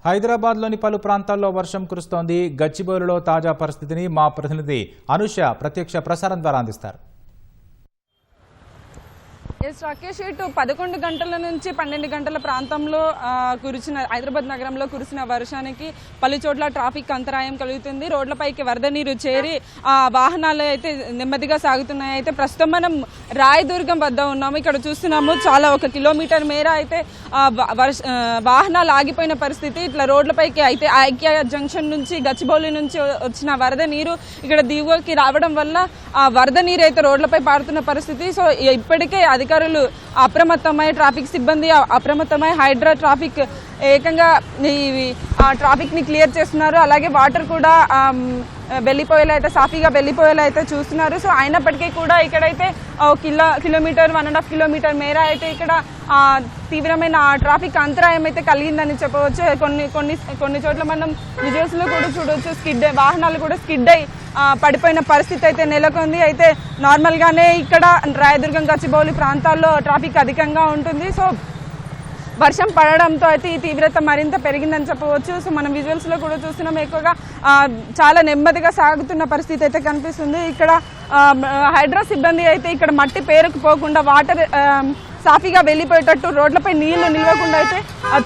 హైదరాబాద్లోని పలు ప్రాంతాల్లో వర్షం కురుస్తోంది. గచ్చిబౌలిలో తాజా పరిస్థితిని మా ప్రతినిధి అనుష ప్రత్యక్ష ప్రసారం ద్వారా అందిస్తారు. రాకేష్, ఇటు 11 గంటల నుంచి 12 గంటల ప్రాంతంలో కురిసిన హైదరాబాద్ నగరంలో కురిసిన వర్షానికి పలు చోట్ల ట్రాఫిక్ అంతరాయం కలుగుతుంది. రోడ్లపైకి వరద నీరు చేరి వాహనాలు అయితే నెమ్మదిగా సాగుతున్నాయి. అయితే ప్రస్తుతం మనం రాయదుర్గం వద్ద ఉన్నాము. ఇక్కడ చూస్తున్నాము చాలా 1 కిలోమీటర్ మేర అయితే వాహనాలు ఆగిపోయిన పరిస్థితి. ఇట్లా రోడ్లపైకి అయితే ఐక్య జంక్షన్ నుంచి గచ్చిబౌలి నుంచి వచ్చిన వరద నీరు ఇక్కడ దిగువకి రావడం వల్ల ఆ వరద నీరు అయితే రోడ్లపై పారుతున్న పరిస్థితి. సో ఇప్పటికే అధికారులు అప్రమత్తమై, ట్రాఫిక్ సిబ్బంది అప్రమత్తమై హైడ్రా ట్రాఫిక్ ఏకంగా ట్రాఫిక్ ని క్లియర్ చేస్తున్నారు. అలాగే వాటర్ కూడా వెళ్ళిపోయేలా అయితే సాఫీగా వెళ్ళిపోయేలా అయితే చూస్తున్నారు. సో అయినప్పటికీ కూడా ఇక్కడైతే కిలోమీటర్ 1.5 కిలోమీటర్ మేర అయితే ఇక్కడ తీవ్రమైన ట్రాఫిక్ అంతరాయం అయితే కలిగిందని చెప్పవచ్చు. కొన్ని చోట్ల మనం విజువల్స్ లో కూడా చూడవచ్చు, వాహనాలు కూడా స్కిడ్ అయి పడిపోయిన పరిస్థితి అయితే నెలకొంది. అయితే నార్మల్ గానే ఇక్కడ రాయదుర్గం, గచ్చిబౌలి ప్రాంతాల్లో ట్రాఫిక్ అధికంగా ఉంటుంది. సో వర్షం పడడంతో అయితే ఈ తీవ్రత మరింత పెరిగిందని చెప్పవచ్చు. సో మనం విజువల్స్ లో కూడా చూస్తున్నాం, ఎక్కువగా చాలా నెమ్మదిగా సాగుతున్న పరిస్థితి అయితే కనిపిస్తుంది. ఇక్కడ హైడ్రా సిబ్బంది అయితే ఇక్కడ మట్టి పేరుకుపోకుండా వాటర్ సాఫీగా వెళ్ళిపోయేటట్టు రోడ్లపై నీళ్లు నిలవకుండా అయితే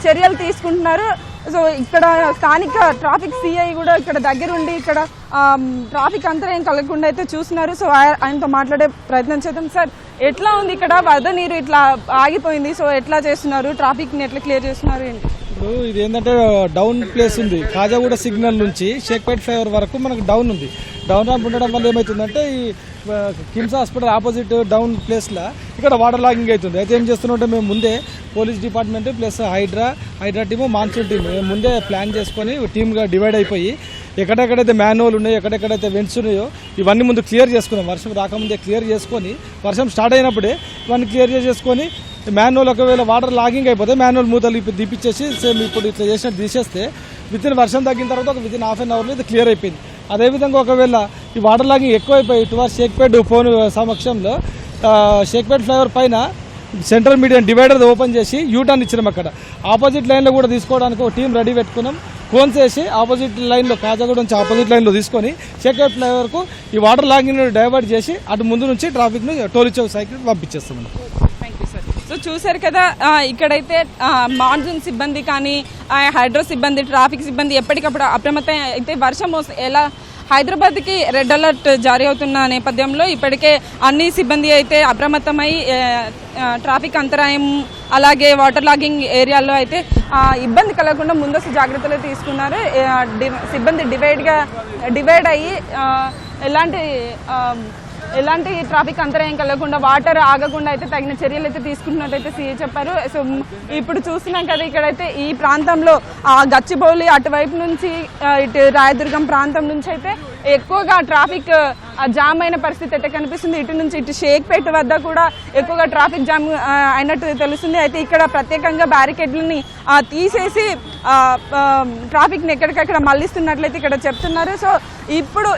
చర్యలు తీసుకుంటున్నారు. సో ఇక్కడ స్థానిక ట్రాఫిక్ సిఐ కూడా ఇక్కడ దగ్గరుండి ఇక్కడ ట్రాఫిక్ అంతరాయం కలగకుండా అయితే చూస్తున్నారు. సో ఆయనతో మాట్లాడే ప్రయత్నం చేద్దాం. సార్, ఎట్లా ఉంది ఇక్కడ? వరద నీరు ఇట్లా ఆగిపోయింది, సో ఎట్లా చేస్తున్నారు? ట్రాఫిక్ ని ఎట్లా క్లియర్ చేస్తున్నారు? ఏంటి ఇప్పుడు ఇది ఏంటంటే డౌన్ ప్లేస్ ఉంది. కాజాగూడ సిగ్నల్ నుంచి షేక్పేట్ ఫ్లైఓవర్ వరకు మనకు డౌన్ ఉంది. డౌన్ ర్యాంప్ ఉండడం వల్ల ఏమవుతుందంటే ఈ కిమ్స్ హాస్పిటల్ ఆపోజిట్ డౌన్ ప్లేస్లో ఇక్కడ వాటర్ లాగింగ్ అవుతుంది. అయితే ఏం చేస్తున్నట్టే మేము ముందే police department plus Hydraa team, monsoon team మేము ముందే ప్లాన్ చేసుకొని టీమ్గా డివైడ్ అయిపోయి ఎక్కడెక్కడైతే మ్యాన్హోల్ ఉన్నాయో, ఎక్కడెక్కడైతే వెంట్స్ ఉన్నాయో ఇవన్నీ ముందు క్లియర్ చేసుకున్నాం. వర్షం రాకముందే క్లియర్ చేసుకొని, వర్షం స్టార్ట్ అయినప్పుడే ఇవన్నీ క్లియర్ చేసుకొని మ్యాన్హోల్ ఒకవేళ వాటర్ లాగింగ్ అయిపోతే మ్యాన్హోల్ మూతలు దిప్పించేసి సేమ్ ఇప్పుడు ఇట్లా చేసినట్టు తీసేస్తే వితిన్ వర్షం తగ్గిన తర్వాత వితిన్ హాఫ్ అన్ అవర్లో ఇది క్లియర్ అయిపోయింది. అదేవిధంగా ఒకవేళ ఈ వాటర్ లాగింగ్ ఎక్కువైపోయి టువర్డ్స్ షేక్పేట్ ఫోన్ సమక్షంలో షేక్పేట్ ఫ్లైఓవర్ పైన సెంట్రల్ మీడియం డివైడర్ ఓపెన్ చేసి యూటర్న్ ఇచ్చినాం. అక్కడ ఆపోజిట్ లైన్లో కూడా తీసుకోవడానికి ఒక టీం రెడీ పెట్టుకున్నాం. కోన్స్ వేసి ఆపోజిట్ లైన్లో కాజాగూడ నుంచి ఆపోజిట్ లైన్లో తీసుకొని షేక్పేట్ ఫ్లైఓవర్కు ఈ వాటర్ లాగింగ్ డైవర్ట్ చేసి అటు ముందు నుంచి ట్రాఫిక్ను టోలిచౌ సైకిల్ పంపించేస్తాం. సో చూసారు కదా, ఇక్కడైతే మాన్సూన్ సిబ్బంది కానీ హైడ్రో సిబ్బంది, ట్రాఫిక్ సిబ్బంది ఎప్పటికప్పుడు అప్రమత్తం అయితే వర్షం ఎలా హైదరాబాద్కి రెడ్ అలర్ట్ జారీ అవుతున్న నేపథ్యంలో ఇప్పటికే అన్ని సిబ్బంది అయితే అప్రమత్తమై ట్రాఫిక్ అంతరాయం అలాగే వాటర్ లాగింగ్ ఏరియాల్లో అయితే ఇబ్బంది కలగకుండా ముందస్తు జాగ్రత్తలు తీసుకున్నారు. సిబ్బంది డివైడ్ అయ్యి ఎలాంటి ట్రాఫిక్ అంతరాయం కలగకుండా, వాటర్ ఆగకుండా అయితే తగిన చర్యలు అయితే తీసుకుంటున్నట్టయితే సీఏ చెప్పారు. సో ఇప్పుడు చూస్తున్నాం కదా, ఇక్కడైతే ఈ ప్రాంతంలో గచ్చిబౌలి అటువైపు నుంచి ఇటు రాయదుర్గం ప్రాంతం నుంచి అయితే ఎక్కువగా ట్రాఫిక్ జామ్ అయిన పరిస్థితి అయితే కనిపిస్తుంది. ఇటు నుంచి ఇటు షేక్పేట వద్ద కూడా ఎక్కువగా ట్రాఫిక్ జామ్ అయినట్టు తెలుస్తుంది. అయితే ఇక్కడ ప్రత్యేకంగా బ్యారికేడ్లని తీసేసి ట్రాఫిక్ని ఎక్కడికక్కడ మళ్లిస్తున్నట్లయితే ఇక్కడ చెప్తున్నారు. సో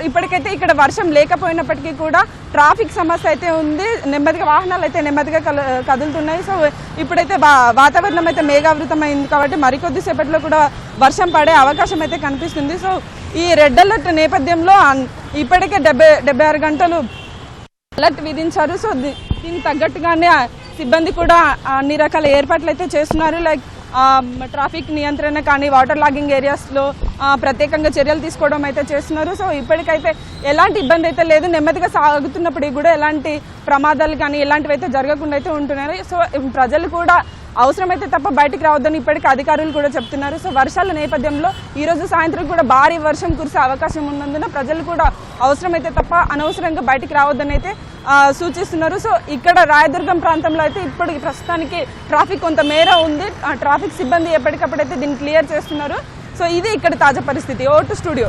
ఇప్పటికైతే ఇక్కడ వర్షం లేకపోయినప్పటికీ కూడా ట్రాఫిక్ సమస్య అయితే ఉంది. నెమ్మదిగా వాహనాలు అయితే నెమ్మదిగా కదులుతున్నాయి. సో ఇప్పుడైతే వాతావరణం అయితే మేఘావృతమైంది కాబట్టి మరికొద్దిసేపట్లో కూడా వర్షం పడే అవకాశం అయితే కనిపిస్తుంది. సో ఈ రెడ్ అలర్ట్ నేపథ్యంలో ఇప్పటికే 76 గంటలు అలర్ట్ విధించారు. సో దీనికి తగ్గట్టుగానే సిబ్బంది కూడా అన్ని రకాల ఏర్పాట్లు అయితే చేస్తున్నారు. లైక్ ట్రాఫిక్ నియంత్రణ కానీ, వాటర్ లాగింగ్ ఏరియాస్లో ప్రత్యేకంగా చర్యలు తీసుకోవడం అయితే చేస్తున్నారు. సో ఇప్పటికైతే ఎలాంటి ఇబ్బంది అయితే లేదు. నెమ్మదిగా సాగుతున్నప్పటికీ కూడా ఎలాంటి ప్రమాదాలు కానీ ఇలాంటివి అయితే జరగకుండా అయితే ఉంటున్నారు. సో ప్రజలు కూడా అవసరమైతే తప్ప బయటికి రావద్దని ఇప్పటికీ అధికారులు కూడా చెప్తున్నారు. సో వర్షాల నేపథ్యంలో ఈరోజు సాయంత్రం కూడా భారీ వర్షం కురిసే అవకాశం ఉన్నందున ప్రజలు కూడా అవసరమైతే తప్ప అనవసరంగా బయటికి రావద్దని అయితే సూచిస్తున్నారు. సో ఇక్కడ రాయదుర్గం ప్రాంతంలో అయితే ఇప్పటికి ప్రస్తుతానికి ట్రాఫిక్ కొంత మేర ఉంది. ట్రాఫిక్ సిబ్బంది ఎప్పటికప్పుడైతే దీన్ని క్లియర్ చేస్తున్నారు. సో ఇది ఇక్కడ తాజా పరిస్థితి. ఓ టు స్టూడియో.